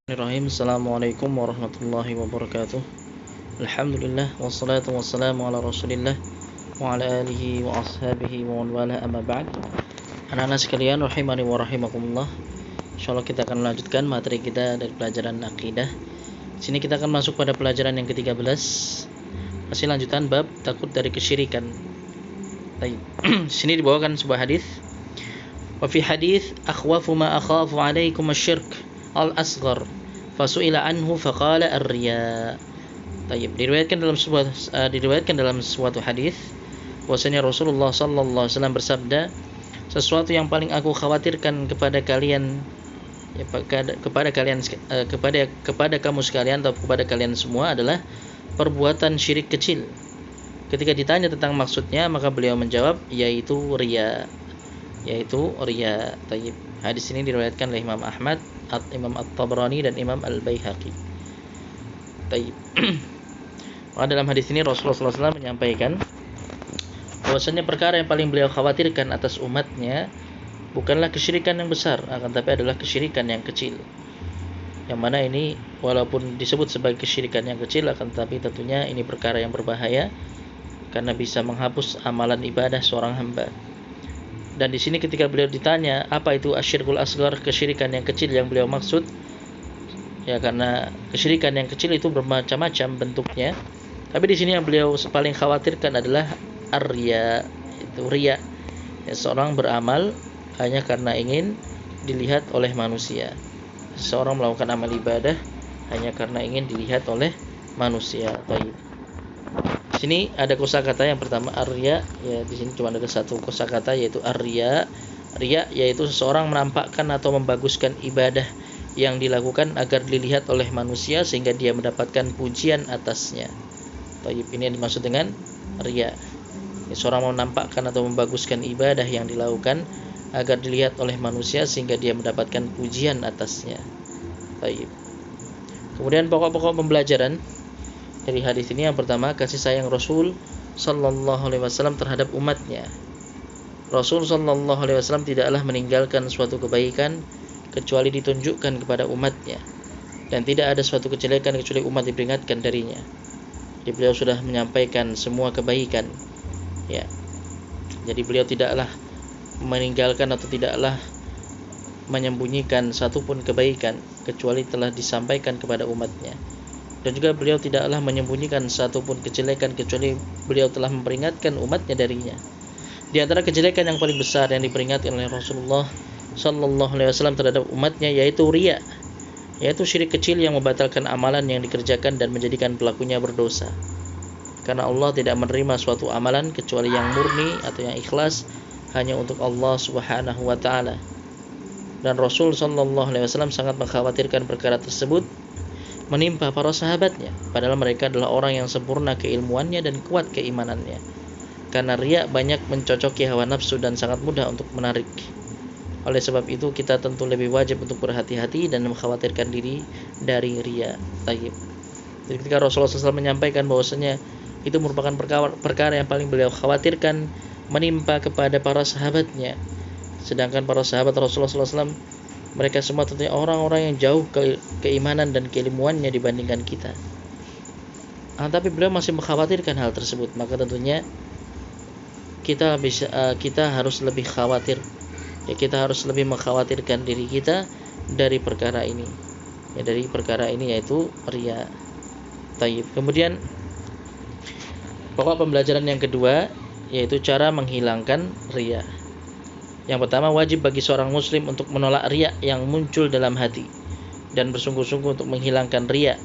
Bismillahirrahmanirrahim. Assalamualaikum warahmatullahi wabarakatuh. Alhamdulillah wassalatu wassalamu ala Rasulillah wa ala alihi wa ashabihi wa man wala amma ba'd. Anak-anak sekalian rahimani wa rahimakumullah. Insyaallah kita akan melanjutkan materi kita dari pelajaran akidah. Sini kita akan masuk pada pelajaran yang ke-13. Masih lanjutan bab takut dari kesyirikan. Baik. Sini dibawakan sebuah hadis. Wa fi hadis akhwafu ma akhafu alaikum asy-syirk al-asghar fasu'ila anhu faqala ar-riya. Baik, diriwayatkan dalam suatu hadis bahwasanya Rasulullah sallallahu alaihi wasallam bersabda, sesuatu yang paling aku khawatirkan kepada kalian kepada kamu sekalian atau kepada kalian semua adalah perbuatan syirik kecil. Ketika ditanya tentang maksudnya, maka beliau menjawab yaitu riya. Tayyib. Hadis ini diriwayatkan oleh Imam Ahmad, Imam At-Tabrani dan Imam Al-Baihaqi. Tayyib. Dalam hadis ini Rasulullah SAW menyampaikan bahwasanya perkara yang paling beliau khawatirkan atas umatnya bukanlah kesyirikan yang besar, akan tapi adalah kesyirikan yang kecil. Yang mana ini walaupun disebut sebagai kesyirikan yang kecil, akan tapi tentunya ini perkara yang berbahaya karena bisa menghapus amalan ibadah seorang hamba. Dan di sini ketika beliau ditanya apa itu asyirkul asghar, kesyirikan yang kecil yang beliau maksud, ya karena kesyirikan yang kecil itu bermacam-macam bentuknya. Tapi di sini yang beliau paling khawatirkan adalah ar-riya, itu riya. Ya, seorang beramal hanya karena ingin dilihat oleh manusia. Seorang melakukan amal ibadah hanya karena ingin dilihat oleh manusia. Baik. Di sini ada kosakata yang pertama ar-riya, ya di sini cuma ada satu kosakata yaitu ar-riya. Riya yaitu seseorang menampakkan atau membaguskan ibadah yang dilakukan agar dilihat oleh manusia sehingga dia mendapatkan pujian atasnya. Tayyib, ini yang dimaksud dengan riya. Ya, seorang menampakkan atau membaguskan ibadah yang dilakukan agar dilihat oleh manusia sehingga dia mendapatkan pujian atasnya. Tayyib. Kemudian pokok-pokok pembelajaran dari hadis ini, yang pertama, kasih sayang Rasul sallallahu alaihi wasallam terhadap umatnya. Rasul sallallahu alaihi wasallam tidaklah meninggalkan suatu kebaikan kecuali ditunjukkan kepada umatnya, dan tidak ada suatu kejelekan kecuali umat diperingatkan darinya. Jadi beliau sudah menyampaikan semua kebaikan, ya. Jadi beliau tidaklah meninggalkan atau tidaklah menyembunyikan satupun kebaikan kecuali telah disampaikan kepada umatnya. Dan juga beliau tidaklah menyembunyikan satupun kejelekan kecuali beliau telah memperingatkan umatnya darinya. Di antara kejelekan yang paling besar yang diperingatkan oleh Rasulullah sallallahu alaihi wasallam terhadap umatnya yaitu riya, yaitu syirik kecil yang membatalkan amalan yang dikerjakan dan menjadikan pelakunya berdosa. Karena Allah tidak menerima suatu amalan kecuali yang murni atau yang ikhlas hanya untuk Allah Subhanahu wa taala. Dan Rasul sallallahu alaihi wasallam sangat mengkhawatirkan perkara tersebut menimpa para sahabatnya, padahal mereka adalah orang yang sempurna keilmuannya dan kuat keimanannya. Karena riya banyak mencocoki hawa nafsu dan sangat mudah untuk menarik. Oleh sebab itu kita tentu lebih wajib untuk berhati-hati dan mengkhawatirkan diri dari riya. Tayyib. Jadi ketika Rasulullah SAW menyampaikan bahwasanya itu merupakan perkara yang paling beliau khawatirkan menimpa kepada para sahabatnya, sedangkan para sahabat Rasulullah SAW mereka semua tentunya orang-orang yang jauh keimanan dan keilmuannya dibandingkan kita. Tapi beliau masih mengkhawatirkan hal tersebut, maka tentunya kita harus lebih khawatir. Ya, kita harus lebih mengkhawatirkan diri kita dari perkara ini. Ya, dari perkara ini yaitu riya. Tayyib. Kemudian pokok pembelajaran yang kedua yaitu cara menghilangkan riya. Yang pertama, wajib bagi seorang muslim untuk menolak riya yang muncul dalam hati dan bersungguh-sungguh untuk menghilangkan riya,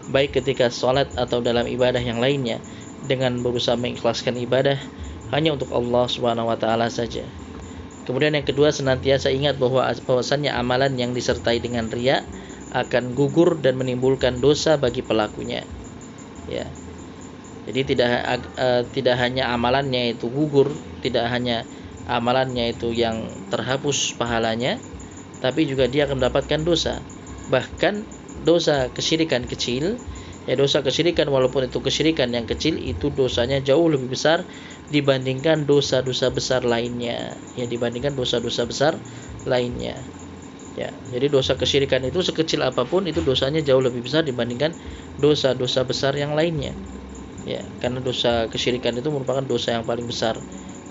baik ketika sholat atau dalam ibadah yang lainnya, dengan berusaha mengikhlaskan ibadah hanya untuk Allah Subhanahu wa taala saja. Kemudian yang kedua, senantiasa ingat bahwasannya amalan yang disertai dengan riya akan gugur dan menimbulkan dosa bagi pelakunya. Ya. Jadi tidak hanya amalannya itu gugur, tidak hanya amalannya itu yang terhapus pahalanya, tapi juga dia akan mendapatkan dosa. Bahkan dosa kesyirikan kecil, ya dosa kesyirikan walaupun itu kesyirikan yang kecil, itu dosanya jauh lebih besar dibandingkan dosa-dosa besar lainnya. Ya, dibandingkan dosa-dosa besar lainnya. Ya, jadi dosa kesyirikan itu sekecil apapun itu dosanya jauh lebih besar dibandingkan dosa-dosa besar yang lainnya. Ya, karena dosa kesyirikan itu merupakan dosa yang paling besar,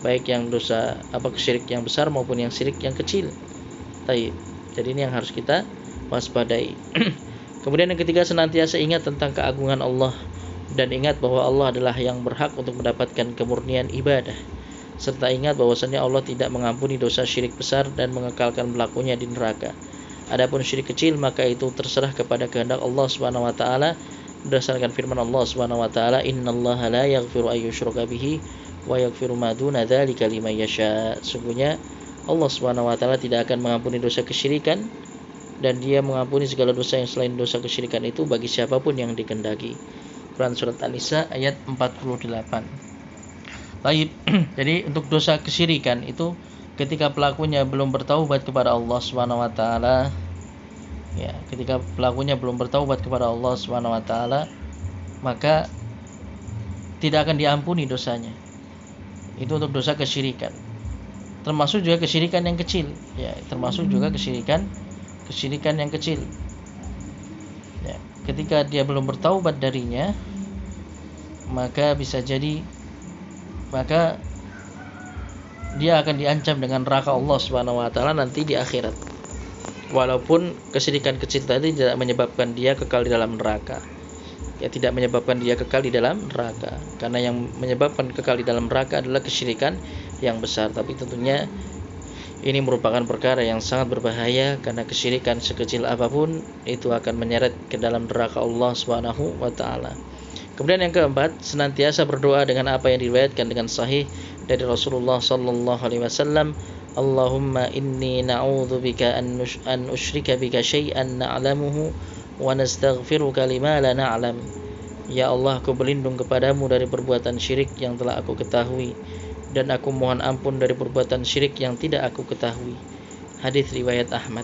baik yang dosa kesyirik yang besar maupun yang syirik yang kecil. Taib. Jadi ini yang harus kita waspadai. Kemudian yang ketiga, senantiasa ingat tentang keagungan Allah dan ingat bahwa Allah adalah yang berhak untuk mendapatkan kemurnian ibadah. Serta ingat bahwasannya Allah tidak mengampuni dosa syirik besar dan mengekalkan berlakunya di neraka. Adapun syirik kecil maka itu terserah kepada kehendak Allah Subhanahu wa taala berdasarkan firman Allah Subhanahu wa taala, "Innallaha la yaghfiru ay yushraka bihi wa yaghfiru ma duna dzalika liman yasha." Sungguhnya Allah Subhanahu wa taala tidak akan mengampuni dosa kesyirikan dan Dia mengampuni segala dosa yang selain dosa kesyirikan itu bagi siapapun yang dikehendaki. Quran surat An-Nisa ayat 48. Baik, jadi untuk dosa kesyirikan itu ketika pelakunya belum bertaubat kepada Allah Subhanahu wa taala, ya, ketika pelakunya belum bertaubat kepada Allah Subhanahu wa taala, maka tidak akan diampuni dosanya. Itu untuk dosa kesyirikan. Termasuk juga kesyirikan yang kecil, ya, termasuk juga kesyirikan yang kecil. Ya, ketika dia belum bertaubat darinya, maka bisa jadi dia akan diancam dengan neraka Allah Subhanahu wa taala nanti di akhirat. Walaupun kesyirikan kecil tadi tidak menyebabkan dia kekal di dalam neraka. Ya, tidak menyebabkan dia kekal di dalam neraka. Karena yang menyebabkan kekal di dalam neraka adalah kesyirikan yang besar. Tapi tentunya ini merupakan perkara yang sangat berbahaya karena kesyirikan sekecil apapun itu akan menyeret ke dalam neraka Allah Subhanahu wa taala. Kemudian yang keempat, senantiasa berdoa dengan apa yang diriwayatkan dengan sahih dari Rasulullah sallallahu alaihi wasallam, Allahumma inni na'udzubika an usyrika bika syai'an na'lamuhu wa nastaghfiruka lima la na'lam. Ya Allah, aku berlindung kepadamu dari perbuatan syirik yang telah aku ketahui dan aku mohon ampun dari perbuatan syirik yang tidak aku ketahui. Hadis riwayat Ahmad.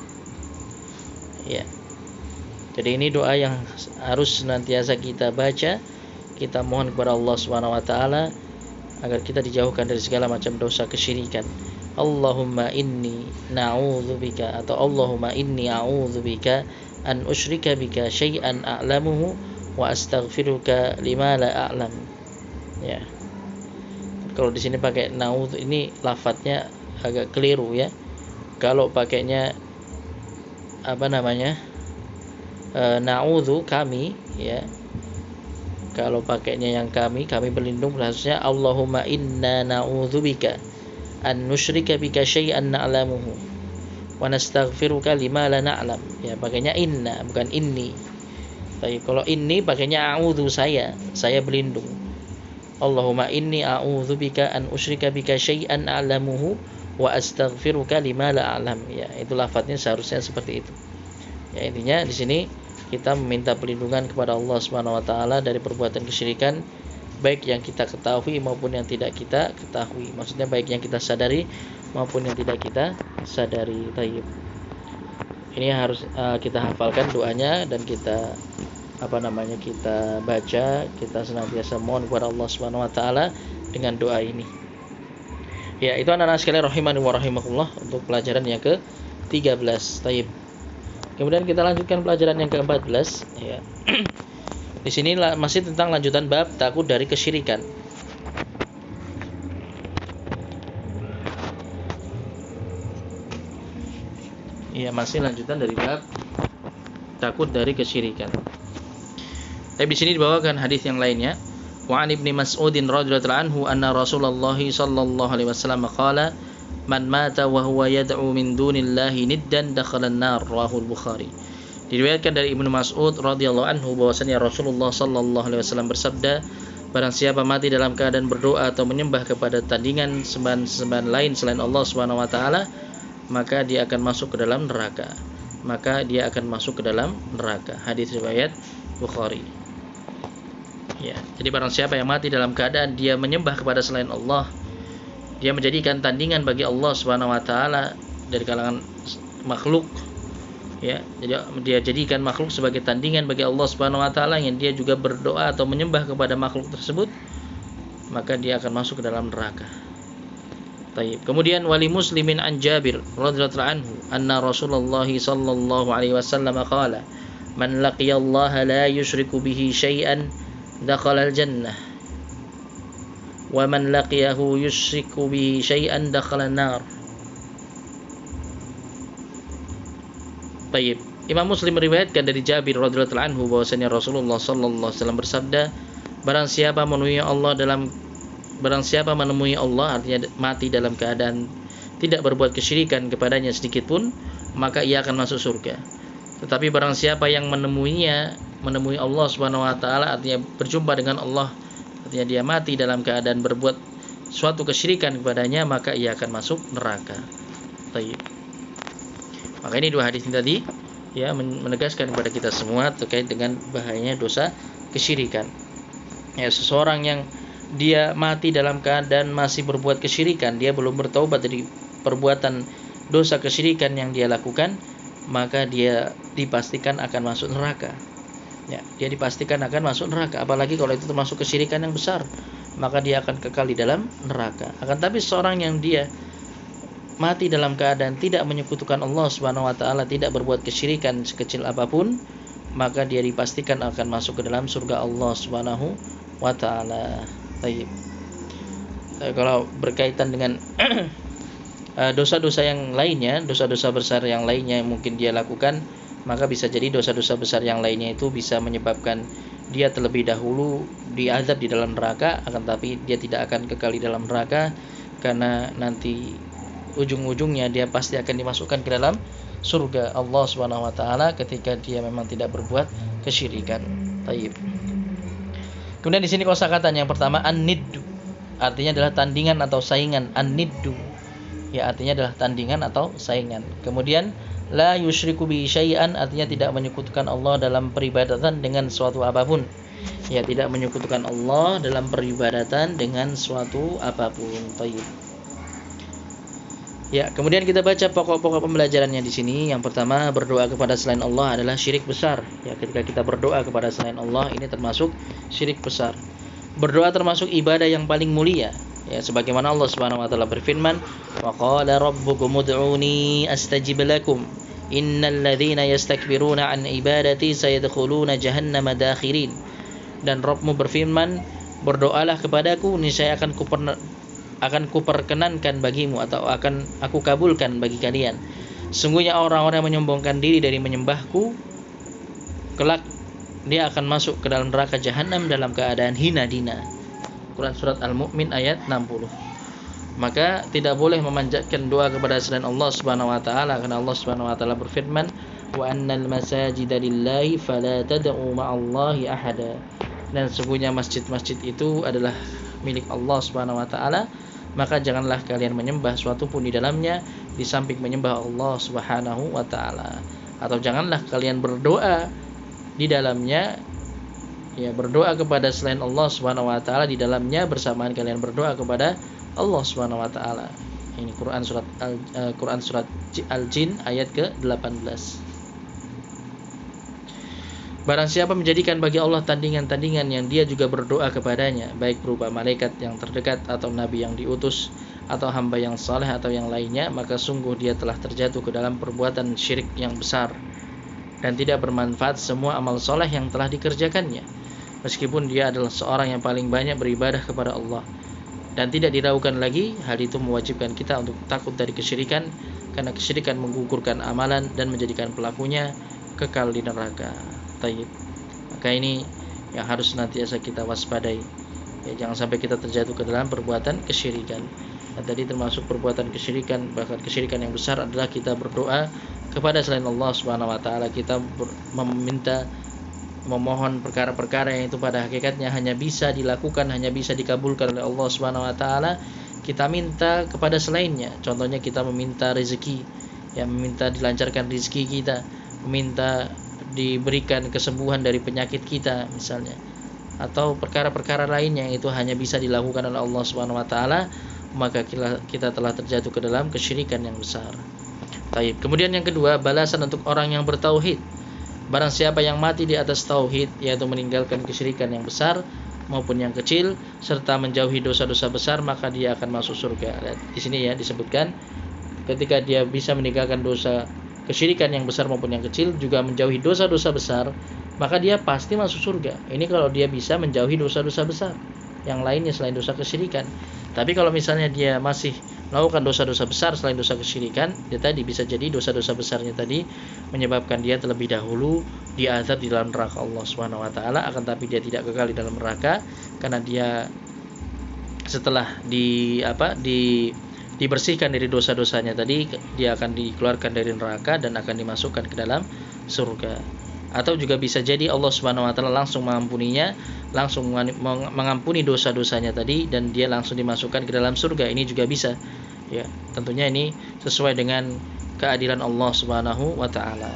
Ya. Jadi ini doa yang harus senantiasa kita baca. Kita mohon kepada Allah Subhanahu wa taala agar kita dijauhkan dari segala macam dosa kesyirikan. Allahumma inni na'udzubika atau Allahumma inni a'udzubika an usyrika bika syai'an a'lamuhu wa astaghfiruka lima la a'lam. Ya. Kalau di sini pakai na'udzu ini lafadznya agak keliru ya. Kalau pakainya na'udzu kami ya. Kalau pakainya yang kami berlindung, harusnya Allahumma inna na'udzubika an nusyrika bika syai'an na'lamuhu wa nastaghfiruka lima la na'lam. Ya, pakainya inna bukan inni. Tapi kalau inni pakainya a'udzu saya berlindung. Allahumma inni a'udzubika an usyrika bika syai'an a'lamuhu wa astaghfiruka lima la a'lam. Ya, itu lafadznya seharusnya seperti itu. Ya, intinya di sini kita meminta perlindungan kepada Allah Subhanahu wa taala dari perbuatan kesyirikan baik yang kita ketahui maupun yang tidak kita ketahui. Maksudnya baik yang kita sadari maupun yang tidak kita sadari. Taib. Ini harus kita hafalkan doanya dan kita kita baca, kita senantiasa mohon kepada Allah Subhanahu wa taala dengan doa ini. Ya, itu anak-anak sekalian rahimani wa rahimakumullah untuk pelajaran yang ke-13. Taib. Kemudian kita lanjutkan pelajaran yang ke-14 ya. Di sini masih tentang lanjutan bab takut dari kesyirikan. Ya, masih lanjutan dari bab takut dari kesyirikan. Tapi di sini dibawakan hadis yang lainnya. Wa an Ibnu Mas'udin radhiyallahu anhu anna Rasulullah sallallahu alaihi wasallam qala man mata wa huwa yad'u min dunillahi niddan dakhala an-nar, rawahu al-Bukhari. Diriwayatkan dari Ibnu Mas'ud radhiyallahu anhu bahwasanya Rasulullah sallallahu alaihi wasallam bersabda, barang siapa mati dalam keadaan berdoa atau menyembah kepada tandingan sembahan lain selain Allah Subhanahu wa taala, maka dia akan masuk ke dalam neraka. Hadis riwayat Bukhari. Ya, jadi barang siapa yang mati dalam keadaan dia menyembah kepada selain Allah, dia menjadikan tandingan bagi Allah Subhanahu wa taala dari kalangan makhluk. Ya, jadi dia jadikan makhluk sebagai tandingan bagi Allah Subhanahu wa taala yang dia juga berdoa atau menyembah kepada makhluk tersebut, maka dia akan masuk ke dalam neraka. Taib. Kemudian wali Muslimin an Jabir radhiyallahu anhu anna Rasulullah sallallahu alaihi wasallam qala man laqiyallaha la yusyriku bihi syai'an dakhala al-jannah wa man laqiyahu yusyriku bihi syai'an dakhala an-nar. Taib. Imam Muslim meriwayatkan dari Jabir radhiyallahu anhu bahwasanya Rasulullah sallallahu alaihi wasallam bersabda, barang siapa menemui Allah artinya mati dalam keadaan tidak berbuat kesyirikan kepadanya sedikit pun, maka ia akan masuk surga. Tetapi barang siapa yang menemui Allah Subhanahu wa taala artinya berjumpa dengan Allah, artinya dia mati dalam keadaan berbuat suatu kesyirikan kepadanya, maka ia akan masuk neraka. Taib. Maka ini dua hadis ini tadi ya menegaskan kepada kita semua terkait dengan bahayanya dosa kesyirikan. Ya, seseorang yang dia mati dalam keadaan masih berbuat kesyirikan, dia belum bertaubat dari perbuatan dosa kesyirikan yang dia lakukan, maka dia dipastikan akan masuk neraka. Ya, dia dipastikan akan masuk neraka. Apalagi kalau itu termasuk kesyirikan yang besar, maka dia akan kekal di dalam neraka. Akan tapi seorang yang dia mati dalam keadaan tidak menyekutukan Allah Subhanahu wa taala, tidak berbuat kesyirikan sekecil apapun, maka dia dipastikan akan masuk ke dalam surga Allah Subhanahu wa taala. Taib. Kalau berkaitan dengan dosa-dosa yang lainnya, dosa-dosa besar yang lainnya yang mungkin dia lakukan, maka bisa jadi dosa-dosa besar yang lainnya itu bisa menyebabkan dia terlebih dahulu diazab di dalam neraka, akan tapi dia tidak akan kekal di dalam neraka, karena nanti ujung-ujungnya dia pasti akan dimasukkan ke dalam surga Allah Subhanahu wa taala ketika dia memang tidak berbuat kesyirikan. Taib. Kemudian di sini kosakatanya yang pertama an-niddu, artinya adalah tandingan atau saingan. An-niddu ya artinya adalah tandingan atau saingan. Kemudian la yusyriku bi syai'an, artinya tidak menyekutukan Allah dalam peribadatan dengan suatu apapun. Ya, tidak menyekutukan Allah dalam peribadatan dengan suatu apapun. Taib. Ya, kemudian kita baca pokok-pokok pembelajarannya di sini. Yang pertama, berdoa kepada selain Allah adalah syirik besar. Ya, ketika kita berdoa kepada selain Allah, ini termasuk syirik besar. Berdoa termasuk ibadah yang paling mulia. Ya, sebagaimana Allah Subhanahu wa taala berfirman, "Wa qala rabbukum ud'uni astajib lakum. Innal ladzina yastakbiruna an ibadati sayadkhuluna jahannama dakhirin." Dan Rabbmu berfirman, berdoalah kepadaku, niscaya akan kuperkenankan bagimu atau akan aku kabulkan bagi kalian. Sungguhnya orang-orang yang menyombongkan diri dari menyembahku, kelak dia akan masuk ke dalam neraka jahanam dalam keadaan hina dina. Quran surat Al-Mu'min ayat 60. Maka tidak boleh memanjatkan doa kepada selain Allah Subhanahu wa taala, karena Allah Subhanahu wa taala berfirman, "Wa annal masajida lillahi fala tad'u ma'allahi ahada." Dan sesungguhnya masjid-masjid itu adalah milik Allah Subhanahu wa taala, maka janganlah kalian menyembah suatu pun di dalamnya di samping menyembah Allah Subhanahu wa taala. Atau janganlah kalian berdoa di dalamnya, ya berdoa kepada selain Allah Subhanahu wa taala di dalamnya bersamaan kalian berdoa kepada Allah Subhanahu wa taala. Ini Quran surat Al-Jin ayat ke-18. Barang siapa menjadikan bagi Allah tandingan-tandingan yang dia juga berdoa kepadanya, baik berupa malaikat yang terdekat atau nabi yang diutus atau hamba yang saleh atau yang lainnya, maka sungguh dia telah terjatuh ke dalam perbuatan syirik yang besar dan tidak bermanfaat semua amal soleh yang telah dikerjakannya, meskipun dia adalah seorang yang paling banyak beribadah kepada Allah. Dan tidak diragukan lagi, hal itu mewajibkan kita untuk takut dari kesyirikan, karena kesyirikan menggugurkan amalan dan menjadikan pelakunya kekal di neraka. Taib. Maka ini yang harus nantiasa kita waspadai. Ya, jangan sampai kita terjatuh ke dalam perbuatan kesyirikan. Dan tadi termasuk perbuatan kesyirikan, bahkan kesyirikan yang besar adalah kita berdoa kepada selain Allah Subhanahu wa taala. Kita memohon perkara-perkara yang itu pada hakikatnya hanya bisa dilakukan, hanya bisa dikabulkan oleh Allah Subhanahu wa taala. Kita minta kepada selainnya. Contohnya kita meminta rezeki, ya meminta dilancarkan rezeki kita, meminta diberikan kesembuhan dari penyakit kita misalnya, atau perkara-perkara lainnya yang itu hanya bisa dilakukan oleh Allah Subhanahu wa taala, maka kita telah terjatuh ke dalam kesyirikan yang besar. Baik. Kemudian yang kedua, balasan untuk orang yang bertauhid. Barang siapa yang mati di atas tauhid, yaitu meninggalkan kesyirikan yang besar, maupun yang kecil, serta menjauhi dosa-dosa besar, maka dia akan masuk surga. Lihat, di sini ya disebutkan ketika dia bisa meninggalkan dosa kesyirikan yang besar maupun yang kecil, juga menjauhi dosa-dosa besar, maka dia pasti masuk surga. Ini kalau dia bisa menjauhi dosa-dosa besar yang lainnya selain dosa kesyirikan. Tapi kalau misalnya dia masih melakukan dosa-dosa besar selain dosa kesyirikan, dia tadi bisa jadi dosa-dosa besarnya tadi menyebabkan dia terlebih dahulu diazab di dalam neraka Allah Subhanahu wa taala, akan tapi dia tidak kekal di dalam neraka karena dia setelah dibersihkan dari dosa-dosanya tadi, dia akan dikeluarkan dari neraka dan akan dimasukkan ke dalam surga. Atau juga bisa jadi Allah Subhanahu wa taala langsung mengampuninya, langsung mengampuni dosa-dosanya tadi, dan dia langsung dimasukkan ke dalam surga. Ini juga bisa. Ya, tentunya ini sesuai dengan keadilan Allah Subhanahu wa taala.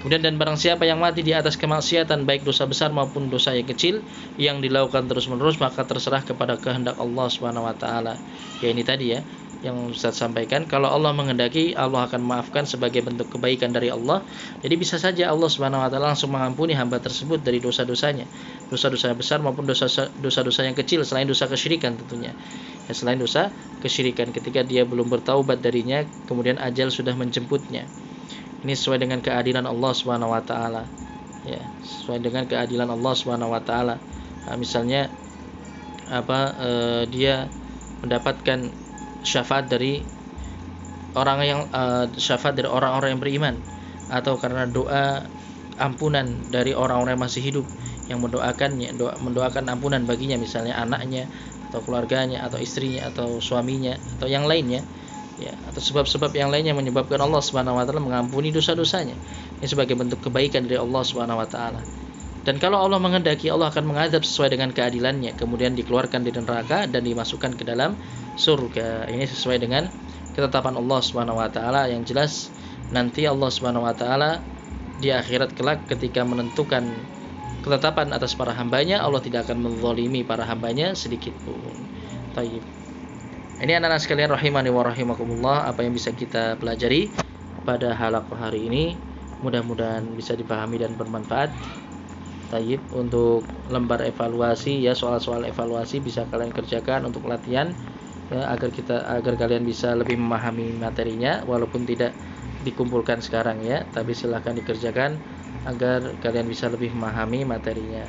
Kemudian, dan barang siapa yang mati di atas kemaksiatan, baik dosa besar maupun dosa yang kecil yang dilakukan terus-menerus, maka terserah kepada kehendak Allah Subhanahu wa taala. Ya, ini tadi ya yang Ustaz sampaikan, kalau Allah menghendaki, Allah akan memaafkan sebagai bentuk kebaikan dari Allah. Jadi bisa saja Allah Subhanahu wa taala langsung mengampuni hamba tersebut dari dosa-dosanya, dosa-dosa besar maupun dosa-dosa yang kecil selain dosa kesyirikan tentunya. Ya, selain dosa kesyirikan ketika dia belum bertaubat darinya, kemudian ajal sudah menjemputnya. Ini sesuai dengan keadilan Allah Subhanahu wa taala. Ya, sesuai dengan keadilan Allah Subhanahu wa taala. Nah, misalnya dia mendapatkan syafaat dari orang-orang yang beriman, atau karena doa ampunan dari orang-orang yang masih hidup yang mendoakan ampunan baginya, misalnya anaknya atau keluarganya atau istrinya atau suaminya atau yang lainnya, ya, atau sebab-sebab yang lainnya menyebabkan Allah Subhanahu wa taala mengampuni dosa-dosanya. Ini sebagai bentuk kebaikan dari Allah Subhanahu wa taala. Dan kalau Allah menghendaki, Allah akan mengadab sesuai dengan keadilannya, kemudian dikeluarkan dari neraka dan dimasukkan ke dalam surga. Ini sesuai dengan ketetapan Allah Subhanahu wa taala. Yang jelas nanti Allah Subhanahu wa taala di akhirat kelak ketika menentukan ketetapan atas para hambanya, Allah tidak akan menzalimi para hambanya sedikit pun. Taib. Ini anak-anak sekalian rahimani wa rahimakumullah, apa yang bisa kita pelajari pada halaqah hari ini, mudah-mudahan bisa dipahami dan bermanfaat. Taib, untuk lembar evaluasi ya, soal-soal evaluasi bisa kalian kerjakan untuk latihan ya, agar kalian bisa lebih memahami materinya, walaupun tidak dikumpulkan sekarang ya, tapi silahkan dikerjakan agar kalian bisa lebih memahami materinya.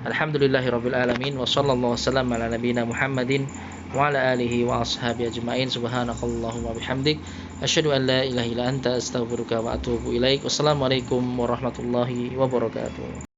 Alhamdulillahirabbil alamin, wa sallallahu wasallam ala nabiyina Muhammadin wa ala alihi wa ashabihi ajmain. Subhanakallahumma bihamdik, asyhadu an la ilaha illa anta, astaghfiruka wa atubu ilaik. Wassalamualaikum warahmatullahi wabarakatuh.